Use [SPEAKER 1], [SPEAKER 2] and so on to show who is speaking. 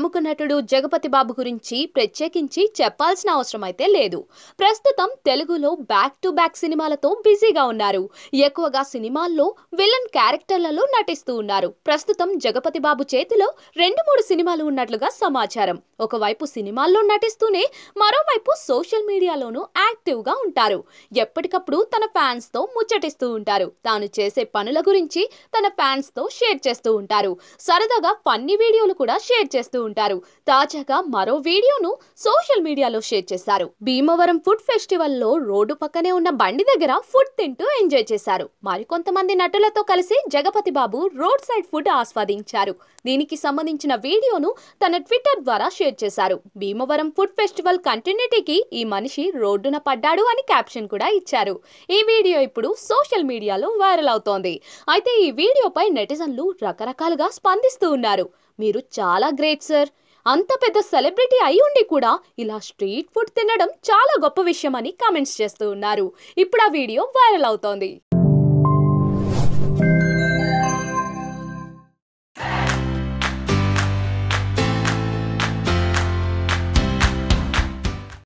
[SPEAKER 1] ప్రముఖ నటుడు జగపతి బాబు గురించి ప్రత్యేకించి చెప్పాల్సిన అవసరం అయితే లేదు. ప్రస్తుతం తెలుగులో బ్యాక్ టు బ్యాక్ సినిమాలతో బిజీగా ఉన్నారు. ఎక్కువగా సినిమాల్లో విలన్ క్యారెక్టర్లలో నటిస్తూ ఉన్నారు. ప్రస్తుతం జగపతి బాబు చేతిలో 2-3 సినిమాలు ఉన్నట్లుగా సమాచారం. ఒకవైపు సినిమాల్లో నటిస్తూనే మరోవైపు సోషల్ మీడియాలోనూ యాక్టివ్ గా ఉంటారు. ఎప్పటికప్పుడు తన ఫ్యాన్స్ తో ముచ్చటిస్తూ ఉంటారు. తాను చేసే పనుల గురించి తన ఫ్యాన్స్ తో షేర్ చేస్తూ ఉంటారు. సరదాగా ఫన్నీ వీడియోలు కూడా షేర్ చేస్తూ ఉంటారు. తాజాగా మరో వీడియోను సోషల్ మీడియాలో షేర్ చేశారు. భీమవరం ఫుడ్ ఫెస్టివల్ లో రోడ్డు పక్కనే ఉన్న బండి దగ్గర ఫుడ్ తింటూ ఎంజాయ్ చేశారు. మరికొంతమంది నటులతో కలిసి జగపతి బాబు రోడ్ సైడ్ ఫుడ్ ఆస్వాదించారు. దీనికి సంబంధించిన వీడియోను తన ట్విట్టర్ ద్వారా షేర్ చేశారు. భీమవరం ఫుడ్ ఫెస్టివల్ కంటిన్యూటీకి ఈ మనిషి రోడ్డున పడ్డాడు అని క్యాప్షన్ కూడా ఇచ్చారు. ఈ వీడియో ఇప్పుడు సోషల్ మీడియాలో వైరల్ అవుతోంది. అయితే ఈ వీడియోపై నెటిజన్లు రకరకాలుగా స్పందిస్తూ ఉన్నారు. మీరు చాలా గ్రేట్ సార్, అంత పెద్ద సెలబ్రిటీ అయి ఉండి కూడా ఇలా స్ట్రీట్ ఫుడ్ తినడం చాలా గొప్ప విషయం అని కామెంట్స్ చేస్తూ ఉన్నారు. ఇప్పుడు ఆ వీడియో వైరల్ అవుతోంది.